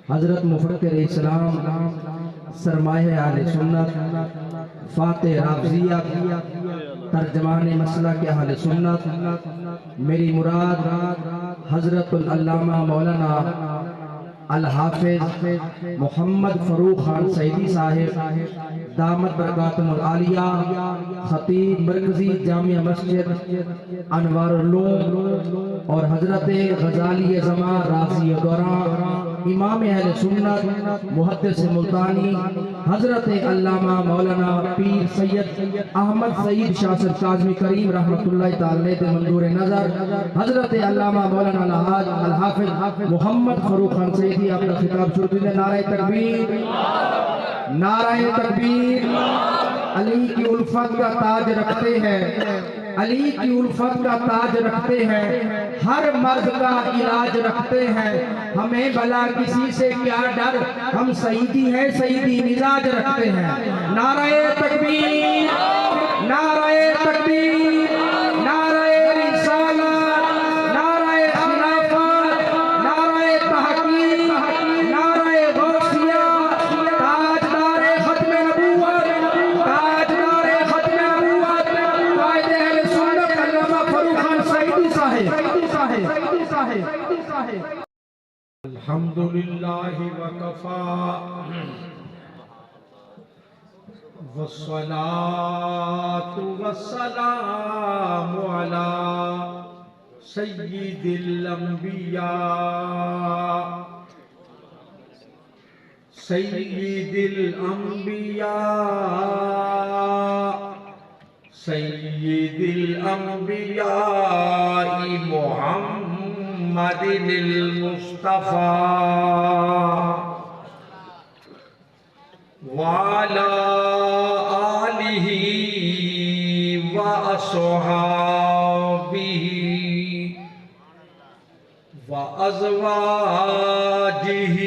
حضرت مفکر اسلام سرمایہ اہل سنت فاتح رافضیہ ترجمان مسلک اہل سنت میری مراد حضرت العلامہ مولانا الحافظ محمد فروخ خان سعیدی صاحب دامت برکاتہم العالیہ خطیب مرکزی جامعہ مسجد انوار العلوم اور حضرت غزالی زمان رافضی دوران امام اہل سنت محدث ملتانی حضرت علامہ مولانا پیر سید احمد سعید شاہ صاحب کاظمی کریم رحمت اللہ تعالی دے منظور نظر حضرت علامہ مولانا الحافظ محمد فروخ خان سعیدی اپنا خطاب شروع کرتے ہیں۔ نعرہ تکبیر، نعرہ تکبیر۔ علی کی الفت کا تاج رکھتے ہیں، علی کی الفت کا تاج رکھتے ہیں، ہر مرض کا علاج رکھتے ہیں، ہمیں بھلا کسی سے کیا ڈر، ہم سعیدی ہیں، سعیدی مزاج رکھتے ہیں۔ نعرہ تکبیر، نعرہ تکبیر، نعرہ رسالت، نعرہ خلافت، نعرہ تحقیق، نعرہ غوثیہ، تاجدار ختم نبوت، تاجدار ختم نبوت، قائد اہل سنت علامہ فروخ خان سعیدی صاحب۔ الحمدللہ وکفا والصلاة والسلام علی سید الانبیاء سید الانبیاء سید الانبیاء محمد المصطفى وعلى آلہ وأصحابہ وأزواجہ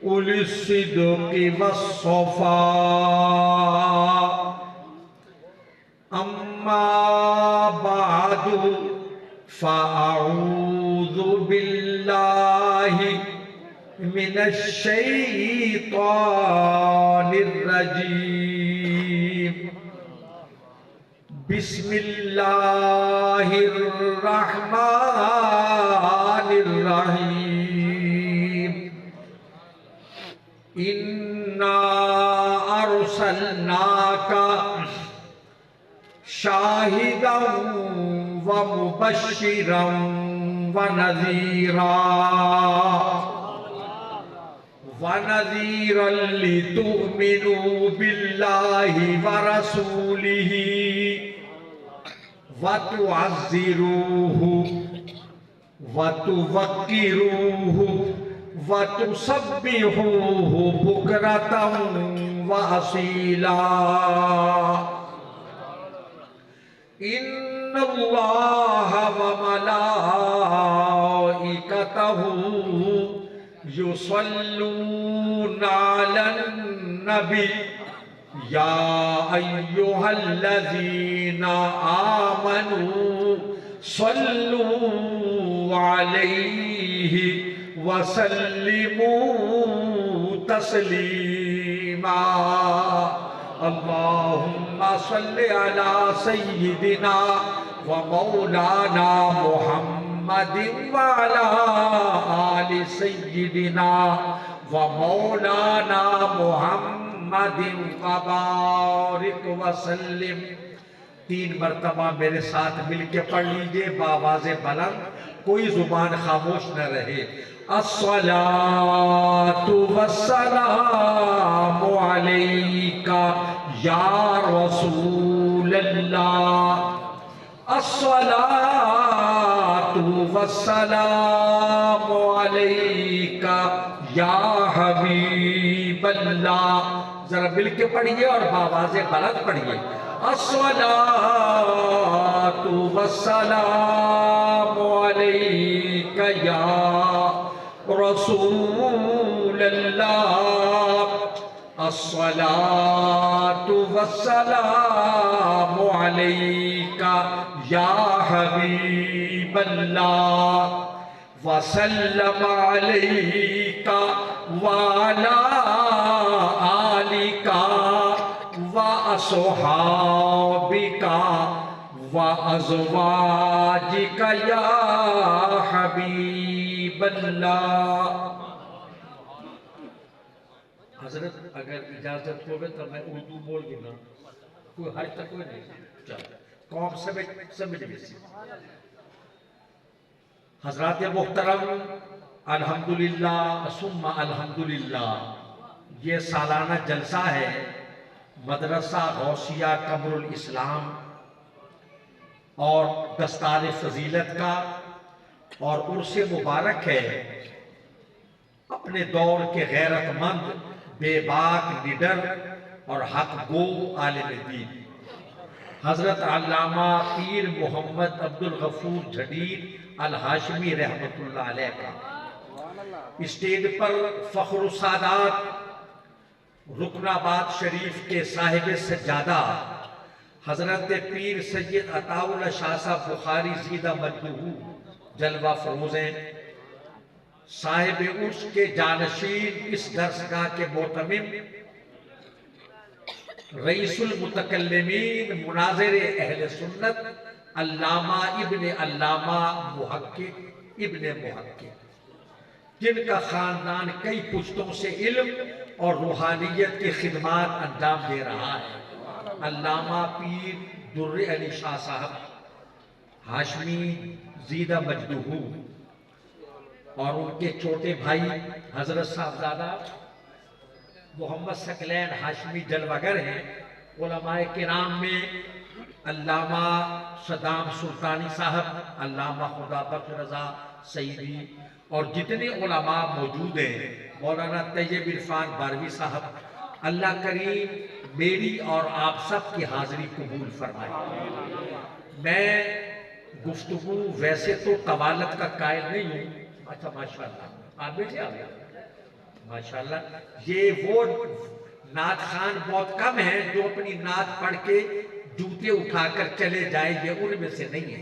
أولی الصدق والصفاء اما بعد فأعوذ باللہ من الشیطان الرجیم بسم اللہ الرحمن الرحیم انا ارسلناک شاہدا ومبشرا ونذيرا لتؤمنوا بالله ورسوله وتعزروه وتوقروه وتسبحوه بكرة وأصيلا إن الله وملائكته يصلون على النبي يا أيها الذين آمنوا صلوا عليه وسلموا تسليما اللهم صل على سيدنا ومولانا محمد وعلى آل سيدنا ومولانا محمد وبارک وسلم۔ 3 مرتبہ میرے ساتھ مل کے پڑھ لیجئے بآواز بلند، کوئی زبان خاموش نہ رہے۔ الصلاة والسلام علیک یا رسول اللہ، الصلاة والسلام علیک یا حبیب اللہ۔ ذرا مل کے پڑھیے اور بآواز بلند پڑھیے۔ الصلاة والسلام علیک یا رسول اللہ، الصلاة والسلام علیک یا حبیب اللہ، وسلم علیک وعلی آلک واصحابک وازواجک یا حبیب اللہ۔ حضرت اگر اجازت ہوگی تو میں اردو بول گا، کوئی حج تک کوئی نہیں چاہتا، قوم سمجھ بھی سی۔ حضرات محترم، الحمدللہ ثم الحمدللہ، یہ سالانہ جلسہ ہے مدرسہ غوثیہ قمر الاسلام اور دستار فضیلت کا، اور عرس مبارک ہے اپنے دور کے غیرت مند، بے باک لیڈر اور حق گو عالم دین حضرت علامہ پیر محمد عبدالغفور جھڈیر الہاشمی رحمت اللہ علیہ کا۔ اسٹیج پر فخر السادات رکن آباد شریف کے صاحب سجادہ حضرت پیر سید عطا اللہ شاہ صاحب بخاری زیدہ مجدہو جلوہ فروز ہیں، صاحب عرش کے جانشین، اس درسگاہ کے محتمم، رئیس المتکلمین، مناظر اہل سنت، علامہ ابن علامہ محقق ابن محقق، جن کا خاندان کئی پشتوں سے علم اور روحانیت کی خدمات انجام دے رہا ہے، علامہ پیر در علی شاہ صاحب ہاشمی زیدہ مجدہو، اور ان کے چھوٹے بھائی حضرت صاحبزادہ محمد ثقلین ہاشمی جلوگر ہیں۔ علماء کرام میں علامہ صدام سلطانی صاحب، علامہ خدا بخش رضا سعیدی، اور جتنے علماء موجود ہیں، مولانا طیب عرفان باروی صاحب، اللہ کریم میری اور آپ سب کی حاضری قبول فرمائے۔ میں گفتگو ویسے تو قوالت کا قائل نہیں ہوں، اچھا ماشاءاللہ آپ بیٹھے آ گئے، ماشاءاللہ۔ یہ وہ نعت خان بہت کم ہیں جو اپنی نعت پڑھ کے جوتے اٹھا کر چلے جائیں، یہ ان میں سے نہیں ہے،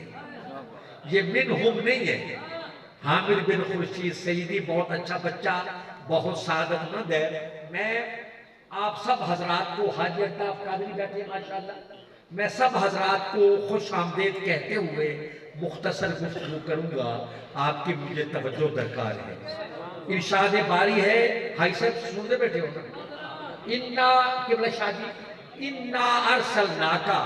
یہ منہم نہیں ہے۔ حامد بن خورشید سعیدی بہت اچھا بچہ، بہت سعادت مند ہے۔ میں آپ سب حضرات کو، حاجی الطاف قادری بیٹھے ماشاءاللہ، میں سب حضرات کو خوش آمدید کہتے ہوئے مختصر گفتگو کروں گا، آپ کی مجھے توجہ درکار ہے۔ ارشاد باری ہے، بھائی صاحب سنتے بیٹھے ہو نا، اِنَّا قبلہ شادی اِنَّا ارسلناکا،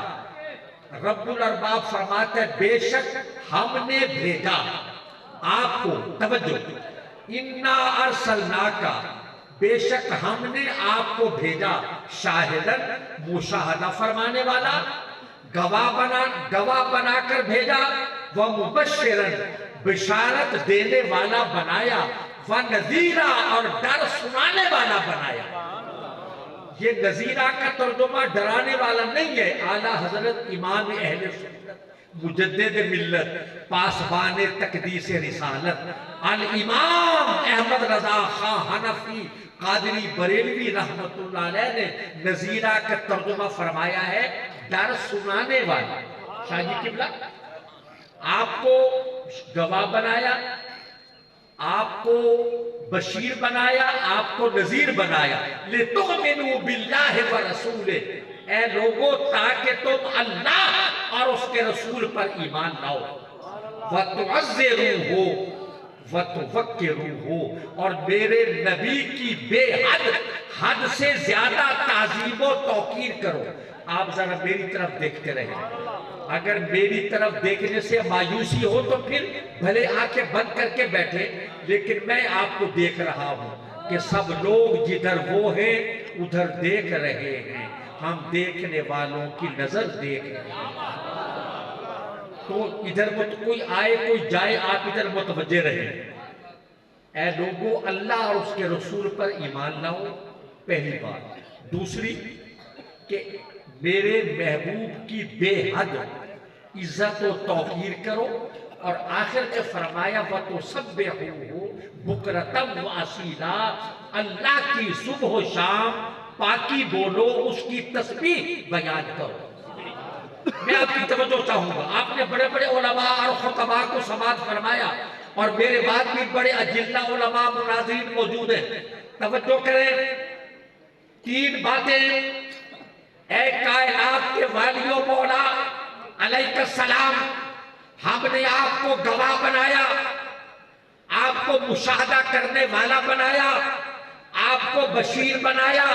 رب الارباب فرماتا ہے بے شک ہم نے بھیجا آپ کو، توجہ، اِنَّا ارسلناکا، بے شک ہم نے آپ کو بھیجا، شاہدن مشاہدہ فرمانے والا، گواہ بنا کر بھیجا، وَمُبَشِّرًا بشارت دینے والا بنایا، وَنَذِيرًا اور ڈر سنانے والا بنایا۔ یہ نذیرہ کا ترجمہ ڈرانے والا نہیں ہے۔ اعلیٰ حضرت امام اہل سنت مجدد ملت پاسبان تقدیس رسالت الامام احمد رضا خان حنفی قادری بریلوی رحمت اللہ علیہ نے نذیرہ کا ترجمہ فرمایا ہے ڈر سنانے والا۔ شاہ جی قبلہ آپ کو گواہ بنایا، آپ کو بشیر بنایا، آپ کو نذیر بنایا، لِتُؤْمِنُوا بِاللَّهِ وَرَسُولِهِ، اے لوگوں تاکہ تم اللہ اور اس کے رسول پر ایمان لاؤ، وَتُعَزِّرُوهُ وَتُوَقِّرُوهُ، اور میرے نبی کی بے حد سے زیادہ تعظیم و توقیر کرو۔ آپ ذرا میری طرف دیکھتے رہیں، اگر میری طرف دیکھنے سے مایوسی ہو تو پھر بھلے آنکھیں بند کر کے بیٹھے، لیکن میں آپ کو دیکھ رہا ہوں کہ سب لوگ جدھر وہ ہیں ادھر دیکھ رہے ہیں، ہم دیکھنے والوں کی نظر دیکھ رہے ہیں۔ تو ادھر مت کوئی آئے کوئی جائے، آپ ادھر متوجہ رہیں۔ اے لوگوں اللہ اور اس کے رسول پر ایمان لاؤ، پہلی بات۔ دوسری کہ میرے محبوب کی بے حد عزت و توقیر کرو، اور آخر میں فرمایا وَتُسَبِّحُوهُ بُكْرَةً وَأَصِيلًا، اللہ کی صبح و شام پاکی بولو، اس کی تسبیح بیان کرو۔ میں آپ کی توجہ چاہوں گا، آپ نے بڑے بڑے علماء اور خطباء کو سماعت فرمایا، اور میرے بعد بھی بڑے اجلہ علماء مناظرین موجود ہیں، توجہ کریں، 3 باتیں۔ اے کائنات کے والیو مولا علیہ السلام، ہم نے آپ کو گواہ بنایا، آپ کو مشاہدہ کرنے والا بنایا، آپ کو بشیر بنایا،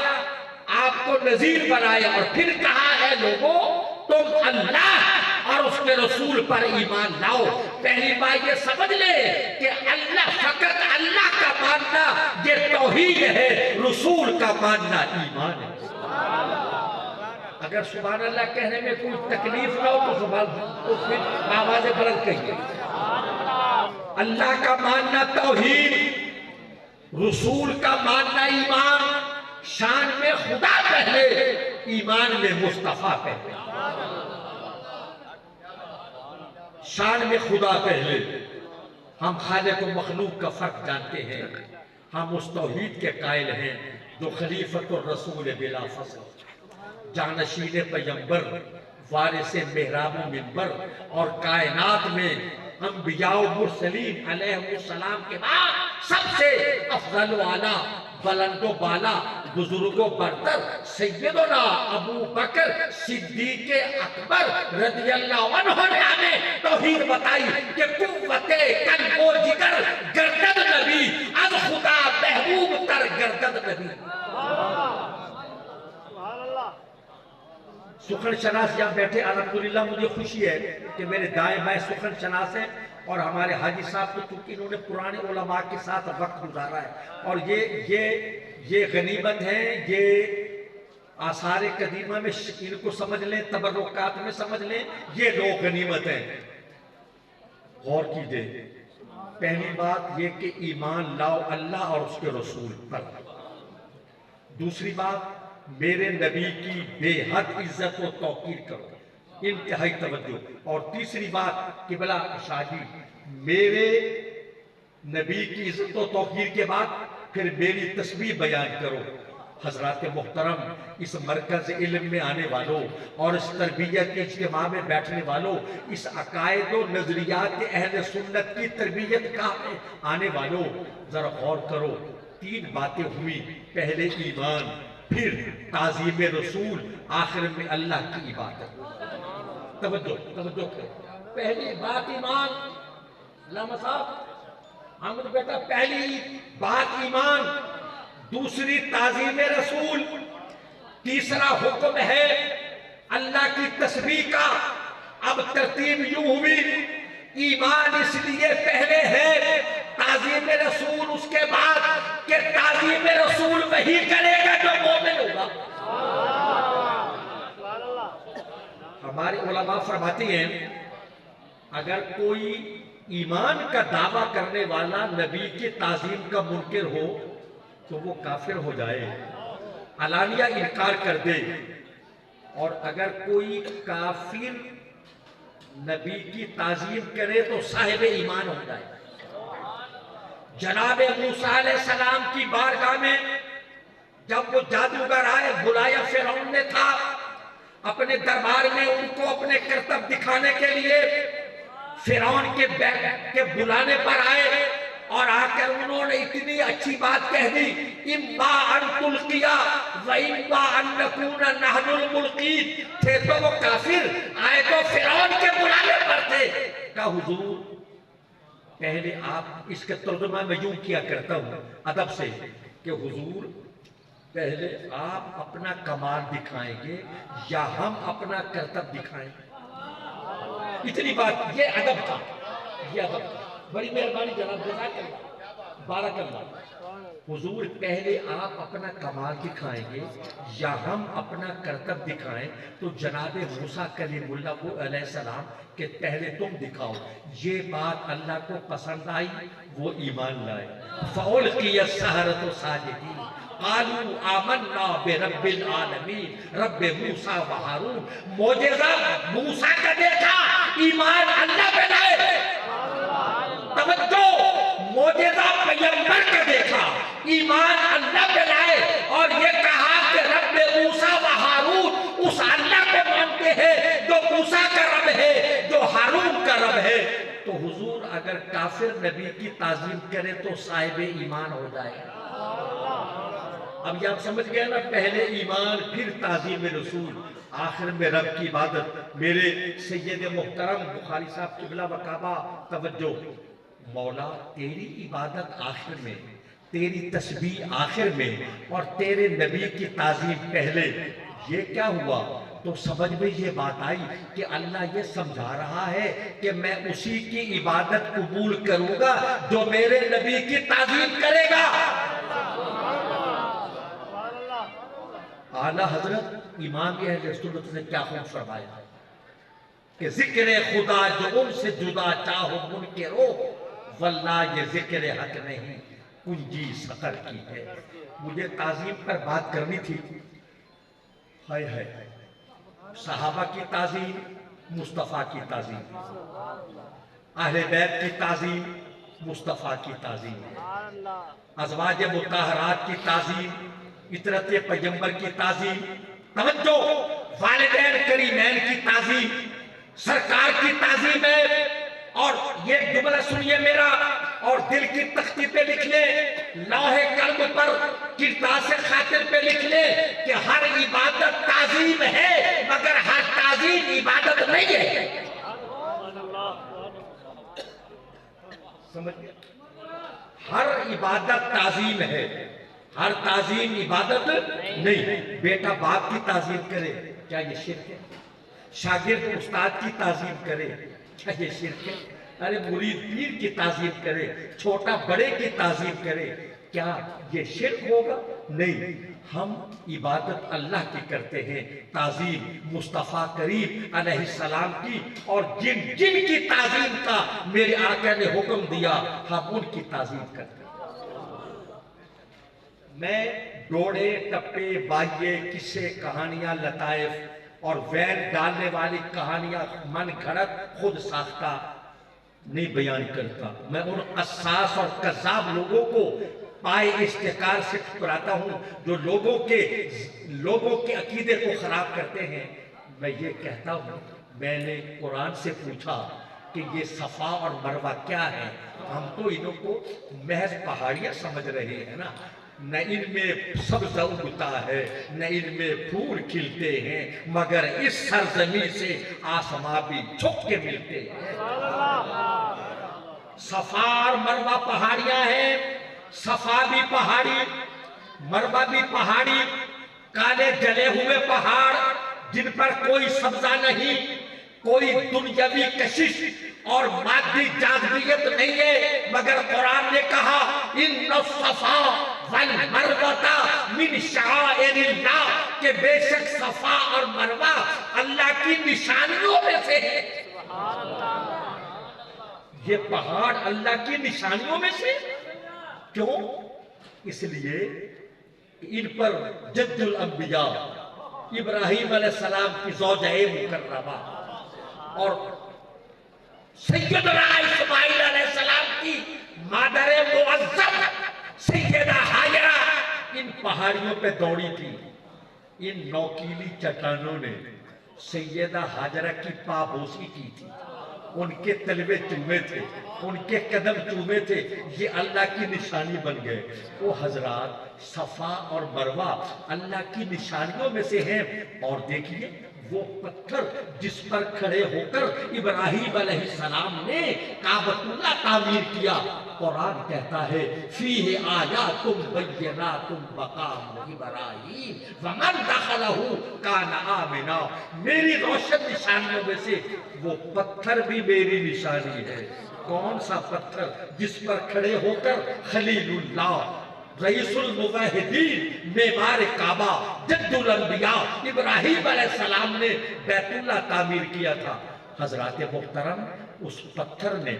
آپ کو نذیر بنایا، اور پھر کہا ہے لوگوں تم اللہ اور اس کے رسول پر ایمان لاؤ۔ پہلی بات یہ سمجھ لے کہ اللہ، فقط اللہ کا ماننا یہ توحید ہے، رسول کا ماننا ایمان ہے۔ اگر سبحان اللہ کہنے میں کوئی تکلیف نہ ہو تو پھر آواز بلند کہیے۔ اللہ کا ماننا توحید، رسول کا ماننا ایمان، شان میں خدا پہلے، ایمان میں مصطفیٰ پہلے۔ شان میں خدا پہلے، ہم خالق و مخلوق کا فرق جانتے ہیں، ہم اس توحید کے قائل ہیں جو خلیفۃ الرسول بلا فصل، جانشین پیغمبر، وارث محراب و منبر، اور کائنات میں انبیاء و مرسلین علیہ السلام کے بعد سب سے افضل و اعلیٰ، بلند و بالا، بزرگ و برتر سیدنا ابو بکر صدیق اکبر رضی اللہ عنہ نے ہمیں توحید بتائی کہ قوت قلب و جگر گردد نبی، از خدا محبوب تر گردد نبی۔ سخن شناس یہاں بیٹھے، الحمدللہ مجھے خوشی ہے کہ میرے دائیں بائیں سخن شناس ہیں، اور ہمارے حاجی صاحب کو چونکہ انہوں نے پرانے علماء کے ساتھ وقت گزارا ہے، اور یہ غنیمت ہے، یہ آثار قدیمہ میں ان کو سمجھ لیں، تبرکات میں سمجھ لیں، یہ لوگ غنیمت ہیں۔ غور کیجئے، پہلی بات یہ کہ ایمان لاؤ اللہ اور اس کے رسول پر۔ دوسری بات، میرے نبی کی بے حد عزت و توقیر کرو، انتہائی توجہ۔ اور تیسری بات کہ بلا شاہی، میرے نبی کی عزت و توقیر کے بعد پھر میری تسبیح بیان کرو۔ حضرات محترم، اس مرکز علم میں آنے والوں اور اس تربیت کے اجتماع میں بیٹھنے والوں، اس عقائد و نظریات اہل سنت کی تربیت کا آنے والوں، ذرا غور کرو، 3 باتیں ہوئی، پہلے ایمان، پھر تعظیم رسول، آخر میں اللہ کی عبادت۔ توجہ کرو، پہلی بات ایمان، علامہ صاحب حامد بیٹا، پہلی بات ایمان، دوسری تعظیم رسول، تیسرا حکم ہے اللہ کی تسبیح کا۔ اب ترتیب یوں ہوئی، ایمان اس لیے پہلے ہے، تعظیم رسول اس کے بعد، کہ تعظیم رسول وہی کرے گا جو مومن ہوگا۔ ہمارے علماء فرماتی ہیں اگر کوئی ایمان کا دعویٰ کرنے والا نبی کی تعظیم کا منکر ہو تو وہ کافر ہو جائے، علانیہ انکار کر دے، اور اگر کوئی کافر نبی کی تعظیم کرے تو صاحب ایمان ہو جائے۔ جناب موسیٰ علیہ السلام کی بارگاہ میں جب وہ جادوگر آئے، بلایا فرعون نے تھا اپنے دربار میں ان کو اپنے کرتب دکھانے کے لیے، فرعون کے بلانے پر آئے، اور آ کر انہوں نے اتنی اچھی بات کہہ دی، اما ان تلقیا و اما ان نکون نحن الملقین۔ تھے تو وہ کافر، آئے تو فرعون کے بلانے پر تھے۔ کہا حضور پہلے آپ، اس کے ترجمہ میں یوں کیا کرتا ہوں ادب سے کہ حضور پہلے آپ اپنا کمال دکھائیں گے یا ہم اپنا کرتب دکھائیں گے؟ اتنی بات، یہ ادب تھا، یہ ادب تھا۔ بڑی مہربانی جناب، جزاک اللہ، بارک اللہ۔ حضور پہلے آپ اپنا کمال دکھائیں گے یا ہم اپنا کرتب دکھائیں؟ تو جناب موسیٰ کلیم اللہ علیہ السلام کہ پہلے تم دکھاؤ۔ یہ بات اللہ کو پسند آئی، وہ ایمان لائے۔ فَأُلْقِيَ السَّحَرَةُ سَاجِدِينَ قَالُوا آمَنَّا بِرَبِّ الْعَالَمِينَ رب موسیٰ و ہارون۔ معجزہ موسیٰ کا دیکھا، ایمان اللہ پہ لائے۔ توجہ، معجزہ پیغمبر کا دیکھا، ایمان اللہ پہ لائے، اور یہ کہا کہ رب موسیٰ و ہارون، اس اللہ پہ مانتے ہیں جو موسیٰ کا رب ہے، جو ہارون کا رب ہے۔ تو حضور اگر کافر نبی کی تعظیم کرے تو صاحب ایمان ہو جائے گا۔ اب یہ آپ سمجھ گئے نا، پہلے ایمان پھر تعظیم رسول، آخر میں رب کی عبادت۔ میرے سید محترم بخاری صاحب قبلہ و کعبہ توجہ، مولا تیری عبادت آخر میں، تیری تسبیح آخر میں، اور تیرے نبی کی تعظیم پہلے، یہ کیا ہوا؟ تو سمجھ میں یہ بات آئی کہ اللہ یہ سمجھا رہا ہے کہ میں اسی کی عبادت قبول کروں گا جو میرے نبی کی تعظیم کرے گا۔ اعلیٰ حضرت امام اہل سنت نے کیا خوب فرمایا کہ ذکر خدا جو ان سے جدا چاہو منکرو، واللہ یہ ذکر حق نہیں کنجی سقر کی ہے۔ مجھے تعظیم پر بات کرنی تھی۔ ہائے ہائے، صحابہ کی تعظیم، مصطفیٰ کی تعظیم، اہل بیت کی تعظیم، مصطفیٰ کی تعظیم، ازواج مطہرات کی تعظیم، عطرت پیغمبر کی تعظیم، توجہ، والدین کریمین کی تعظیم، سرکار کی تعظیم ہے۔ اور یہ جملہ سنیے میرا، اور دل کی تختی پہ لکھ لے، لوح قلم پر کرتاز سے خاطر پہ لکھ لے کہ ہر عبادت تعظیم ہے مگر ہر تعظیم عبادت نہیں ہے۔ سمجھ گئے؟ ہر عبادت تعظیم ہے، ہر تعظیم عبادت نہیں۔ بیٹا باپ کی تعظیم کرے، کیا یہ شرک ہے؟ شاگرد استاد کی تعظیم کرے، کیا یہ شرک ہے؟ ارے مرید پیر کی تعظیم کرے، چھوٹا بڑے کی تعظیم کرے، کیا یہ شرک ہوگا؟ نہیں، ہم عبادت اللہ کی کرتے ہیں، تعظیم مصطفیٰ کریم علیہ السلام کی، اور جن کی تعظیم کا میرے آقا نے حکم دیا ہم ان کی تعظیم کرتے ہیں۔ میں ڈوڑے ٹپے بائیے قصے کہانیاں لطائف اور وین ڈالنے والی کہانیاں من گھڑت خود ساختہ نہیں بیان کرتا۔ میں ان قصاص اور کذاب لوگوں کو پائے استحقار سے ٹھکراتا ہوں جو لوگوں کے عقیدے کو خراب کرتے ہیں۔ میں یہ کہتا ہوں، میں نے قرآن سے پوچھا کہ یہ صفا اور مروہ کیا ہے؟ ہم تو انہوں کو محض پہاڑیاں سمجھ رہے ہیں نا، نہ ان میں سبز اگتا ہے نہ ان میں پھول کھلتے ہیں، مگر اس سرزمین سے آسماں بھی جھک کے ملتے ہیں۔ صفا اور مروہ پہاڑیاں ہیں، صفا بھی پہاڑی، مروہ بھی پہاڑی، کالے جلے ہوئے پہاڑ جن پر کوئی سبزہ نہیں، کوئی دنیاوی کشش اور مادی جاذبیت نہیں ہے، مگر قرآن نے کہا ان الصفا والمروہ من شعائر اللہ، کہ بے شک صفا اور مروہ اللہ کی نشانیوں میں سے ہے۔ یہ پہاڑ اللہ کی نشانیوں میں سے، کیوں؟ اس لیے ان پر جد الانبیاء ابراہیم علیہ السلام کی زوجہ مکرمہ اور سیدنا اسماعیل علیہ السلام کی مادر معظم سیدہ ہاجرہ ان پہاڑیوں پہ دوڑی تھی۔ ان نوکیلی چٹانوں نے سیدہ ہاجرہ کی پابوسی کی تھی، ان کے تلوے چومے تھے، ان کے قدم چومے تھے، یہ اللہ کی نشانی بن گئے۔ وہ حضرات صفا اور مروہ اللہ کی نشانیوں میں سے ہیں۔ اور دیکھیے وہ پتھر جس پر کھڑے ہو کر ابراہیم علیہ السلام نے کعبۃ اللہ تعمیر کیا، قرآن کہتا ہے فیہ آیات بینات مقام ابراہیم ومن دخلہ کان آمنا۔ میری روشن نشانیوں میں سے وہ پتھر بھی میری نشانی ہے۔ کون سا پتھر؟ جس پر کھڑے ہو کر خلیل اللہ، رئیس الموحدین، معمار کعبہ، جد الانبیاء ابراہیم علیہ السلام نے بیت اللہ تعمیر کیا تھا۔ حضرات محترم، اس پتھر نے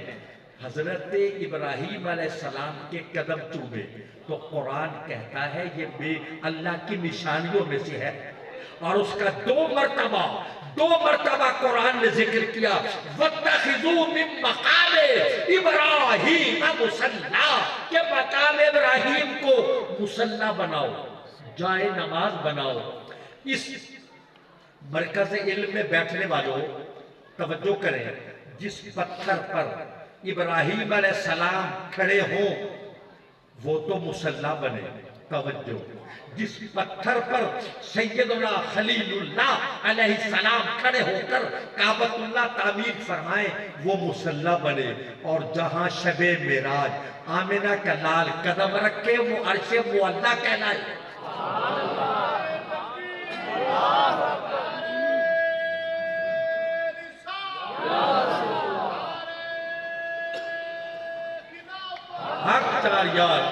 حضرت ابراہیم علیہ السلام کے قدم چومے تو قرآن کہتا ہے یہ بے اللہ کی نشانیوں میں سے ہے۔ اور اس کا دو مرتبہ قرآن نے ذکر کیا وَاتَّخِذُوا مِن مَقَامِ إِبْرَاهِيمَ مُصَلَّى، کہ مقام ابراہیم کو مصلی بناؤ، جائے نماز بناؤ۔ اس مرکز علم میں بیٹھنے والوں توجہ کریں، جس پتھر پر ابراہیم علیہ السلام کھڑے ہوں وہ تو مسلح بنے. توجہ, جس پتھر پر سیدنا خلیل اللہ علیہ السلام کھڑے ہو کر کعبۃ اللہ تعمیر فرمائے وہ مسلح بنے. اور جہاں شب معراج آمنہ کا لال قدم رکھے وہ عرش معلیٰ کہلائے. حق چار یار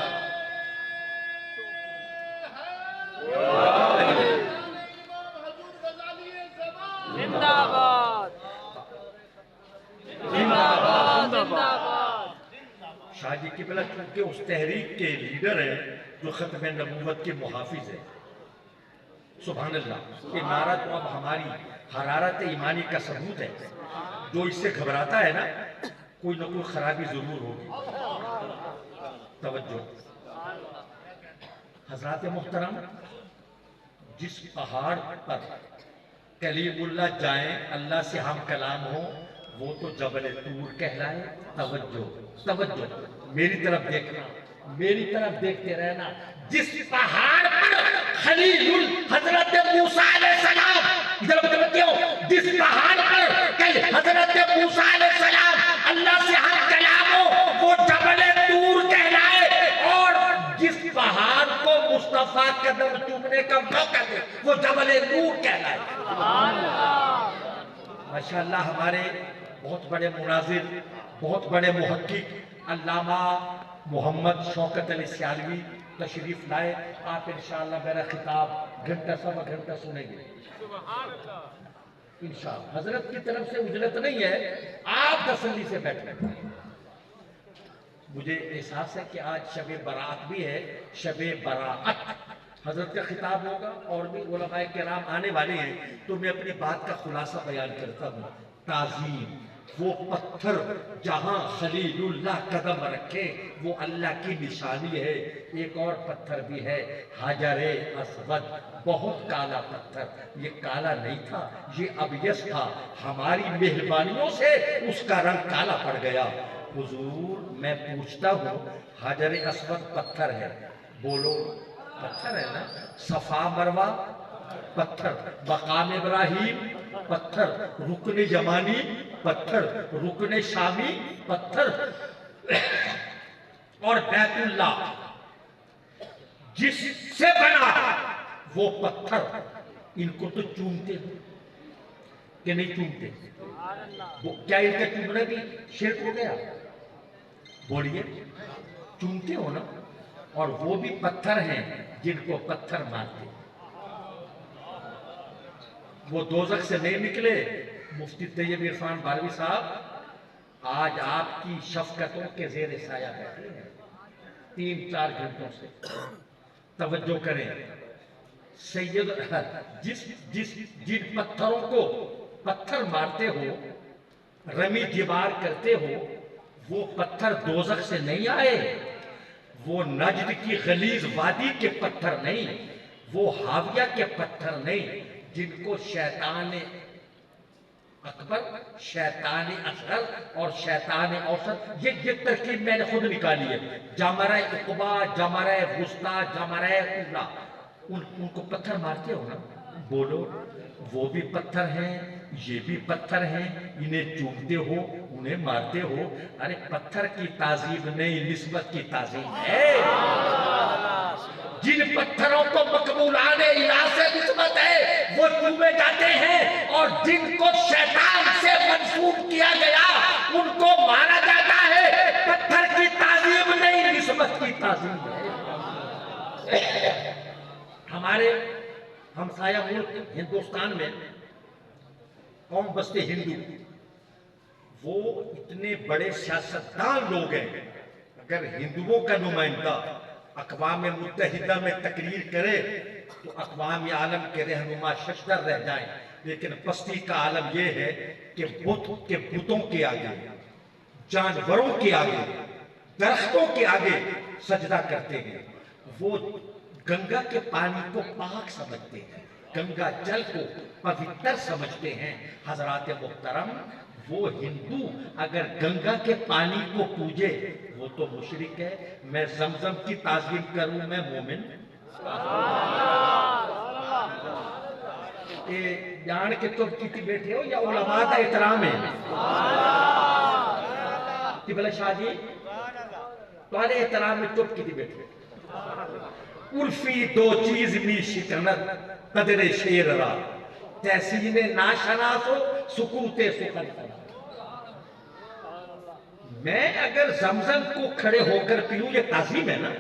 شاہ جی قبلہ چونکہ اس تحریک کے لیڈر ہیں جو ختم نبوت کے محافظ ہیں. سبحان اللہ. یہ نعرہ تو اب ہماری حرارت ایمانی کا ثبوت ہے. جو اس سے گھبراتا ہے نا کوئی نہ کوئی خرابی ضرور ہوگی. توجہ حضرات محترم, جس پہاڑ پر کلیم اللہ جائیں اللہ سے ہم کلام ہوں وہ تو جبل طور کہلائے. توجہ توجہ, میری طرف دیکھنا, میری طرف دیکھتے رہنا. جس پہاڑ پر خلیل حضرت موسیٰ علیہ السلام, ادھر بتاتے ہو, جس پہاڑ پر حضرت موسیٰ علیہ السلام اللہ سے ہم کلام ہو وہ جبل طور کہلائے. اور جس پہاڑ کو مصطفیٰ قدم چومنے کا موقع دے وہ جبل نور کہلائے. ماشاءاللہ ہمارے بہت بڑے مناظر, بہت بڑے محقق علامہ محمد شوکت علی سیالوی تشریف لائے. آپ انشاءاللہ میرا خطاب گھنٹہ سوا گھنٹہ سنیں گے انشاءاللہ. حضرت کی طرف سے اجرت نہیں ہے, آپ تسلی سے بیٹھیں. مجھے احساس ہے کہ آج شب برات بھی ہے, شب براءت. حضرت کا خطاب ہوگا اور بھی علماء کرام آنے والے ہیں, تو میں اپنی بات کا خلاصہ بیان کرتا ہوں. تعظیم, وہ پتھر جہاں خلیل اللہ قدم رکھے وہ اللہ کی نشانی ہے. ایک اور پتھر بھی ہے حجر اسود, بہت کالا پتھر. یہ کالا نہیں تھا, یہ ابیض تھا. ہماری مہربانیوں سے اس کا رنگ کالا پڑ گیا. حضور میں پوچھتا ہوں, حجر اسود پتھر ہے, بولو پتھر ہے نا. صفا مروہ پتھر, مقام ابراہیم پتھر, رکن یمانی پتھر, رکن شامی پتھر, اور بیت اللہ جس سے بنا وہ پتھر. ان کو تو چومتے ہو کہ نہیں چومتے؟ کیا ان کا چومنا بھی شرک ہو گیا؟ بولیے, چومتے ہو نا. اور وہ بھی پتھر ہیں جن کو پتھر مارتے. وہ دوزخ سے نہیں نکلے. مفتی طیب عرفان بارہوی صاحب آج آپ کی شفقتوں کے زیر سایہ بیٹھے ہیں 3-4 گھنٹوں سے. توجہ کریں. سید جن پتھروں کو پتھر مارتے ہو, رمی جبار کرتے ہو, وہ پتھر دوزخ سے نہیں آئے. وہ نجد کی غلیظ وادی کے پتھر نہیں, وہ حاویہ کے پتھر نہیں, جن کو شیطان اکبر, شیطان اصغر اور شیطان اوسط, یہ ترکیب میں نے خود نکالی ہے. جمرہ عقبہ, جمرہ وسطیٰ, جمرہ اولیٰ, ان کو پتھر مارتے ہو نا. بولو وہ بھی پتھر ہیں, یہ بھی پتھر ہیں, انہیں چومتے ہو, انہیں مارتے ہو. ارے پتھر کی تعظیم نہیں, نسبت کی تعظیم ہے. جن پتھروں کو مقبولان الہ سے نسبت ہے وہ چومے جاتے ہیں, اور جن کو شیطان سے منسوب کیا گیا ان کو مارا جاتا ہے. پتھر کی تعظیم نہیں, نسبت کی تعظیم ہے. ہمارے ہمسایہ ملک ہندوستان میں قوم بستے ہندو, وہ اتنے بڑے سیاستدان لوگ ہیں. اگر ہندوؤں کا نمائندہ اقوام متحدہ میں تقریر کرے تو اقوام عالم کے رہنما ششدر رہ جائیں. لیکن پستی کا عالم یہ ہے کہ بتوں کے آگے, جانوروں کے آگے, درختوں کے آگے سجدہ کرتے ہیں. وہ گنگا کے پانی کو پاک سمجھتے ہیں, گنگا جل کو پوتر سمجھتے ہیں. حضرات محترم, وہ ہندو اگر گنگا کے پانی کو پوجے وہ تو مشرک ہے، میں زمزم کی تعظیم کروں میں مومن۔ جان کے تو کیتی بیٹھے ہو یا علماء کا احترام ہے؟ کہ بلا شاہ جی تمہارے احترام میں چپ کیتی بیٹھے؟ عرفی دو چیز می شکنت قدر شیر را، تحسین ناشناس ہو سکوت سخن کرا۔ میں اگر زمزم کو کھڑے ہو کر پیوں یہ تعظیم ہے نا،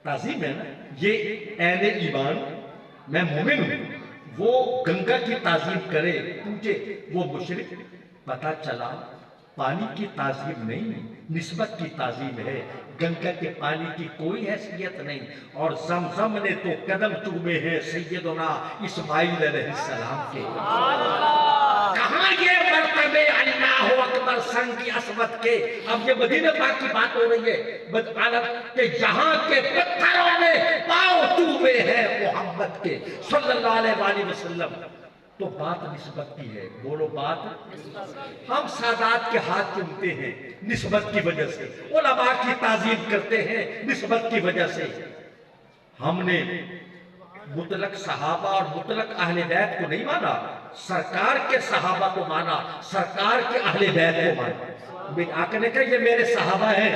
تعظیم ہے نا، یہ اہل ایمان، میں مومن ہوں، وہ گنگا کی تعظیم کرے پوجے وہ مشرک۔ پتہ چلا پانی کی تعظیم نہیں نسبت کی تعظیم ہے، گنگا کے پانی کی کوئی حیثیت نہیں، اور زمزم نے تو قدم چومے ہیں سیدنا اسماعیل علیہ السلام کے۔ کہاں یہ مرتبے اللہ اکبر سنگ اسود کے؟ اب یہ مدینہ پاک کی بات ہو رہی ہے کہ یہاں کے پتھروں نے پاؤں چومے ہیں محمد کے صلی اللہ علیہ وآلہ وسلم۔ تو بات نسبت کی ہے، بولو بات۔ ہم سادات کے ہاتھ چومتے ہیں نسبت کی وجہ سے، علماء کی تعظیم کرتے ہیں نسبت کی وجہ سے۔ ہم نے مطلق صحابہ اور مطلق اہل بیت کو نہیں مانا، سرکار کے صحابہ کو مانا، سرکار کے اہل بیت کو مانا۔ آقا نے کہا یہ میرے صحابہ ہیں،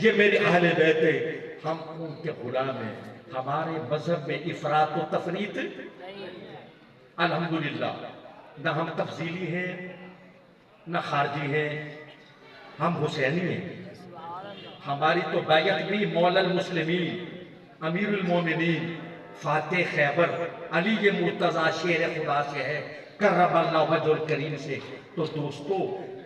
یہ میرے اہل بیت ہیں، ہم ان کے غلام ہیں۔ ہمارے مذہب میں افراط و تفریط الحمدللہ، نہ ہم تفضیلی ہیں نہ خارجی ہیں، ہم حسینی ہیں۔ ہماری تو بیعت بھی مولا المسلمین امیر المومنین فاتح خیبر علی مرتضیٰ شیر خدا سے ہے، کرم اللہ وجہ الکریم سے۔ تو دوستو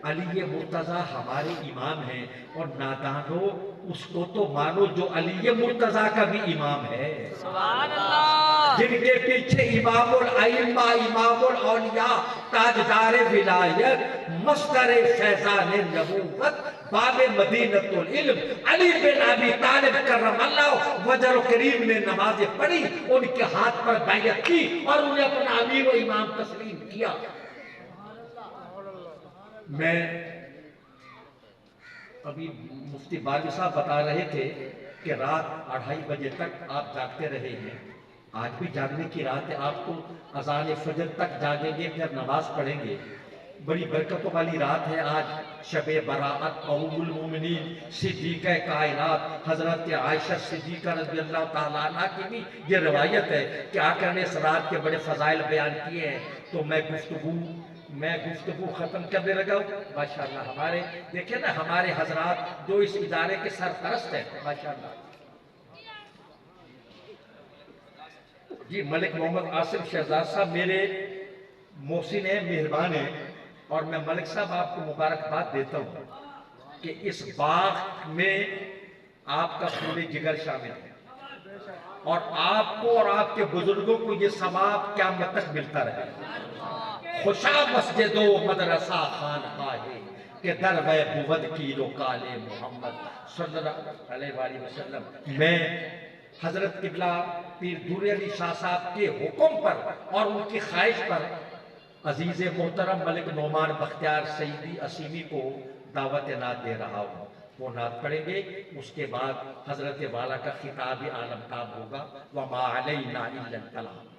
علی مرتضیٰ ہمارے امام ہیں، اور نادانو اس کو تو مانو جو علی مرتضیٰ کا بھی امام ہے، جن کے پیچھے امام الائمہ امام الاولیاء تاجدار ولایت مصدر فیضان نبوت باب مدینۃ العلم علی بن ابی طالب کرم اللہ وجہ کریم نے نمازیں پڑھی، ان کے ہاتھ پر بیعت کی اور انہیں اپنا امیر و امام تسلیم کیا۔ میں ابھی مفتی باروی صاحب بتا رہے تھے کہ رات 2:30 بجے تک آپ جاگتے رہے ہیں، آج بھی جاگنے کی رات ہے، آپ تو اذان فجر تک جاگیں گے پھر نماز پڑھیں گے۔ بڑی برکتوں والی رات ہے آج، شب براءت ام المومنین صدیقہ کائنات حضرت عائشہ صدیقہ رضی اللہ تعالیٰ عنہ کی بھی یہ روایت ہے کہ آقا نے اس رات کے بڑے فضائل بیان کیے ہیں۔ تو میں گفتگو ختم کرنے لگا ہوں۔ ماشاءاللہ ہمارے دیکھیں نا ہمارے حضرات جو اس ادارے کے سرپرست ہیں، ماشاءاللہ جی ملک محمد آصف شہزاد صاحب میرے محسن ہیں، مہربان ہیں، اور میں ملک صاحب آپ کو مبارکباد دیتا ہوں کہ اس باغ میں آپ کا پورے جگر شامل ہے، اور آپ کو اور آپ کے بزرگوں کو یہ ثواب قیامت تک ملتا رہے۔ خوشا مسجد و مدرسہ خانقاہ کہ در وے بود کی رکال محمد صلی اللہ علیہ وآلہ وسلم۔ میں حضرت قبلہ پیر دور علی شاہ صاحب کے حکم پر اور ان کی خواہش پر عزیز محترم ملک نعمان بختیار سیدی اسیمی کو دعوت نعت دے رہا ہوں۔ وہ نعت پڑھیں گے، اس کے بعد حضرت والا کا خطاب عالم تاب ہوگا۔ وَمَا عَلَيْنَا إِلَّا الْبَلَاغُ۔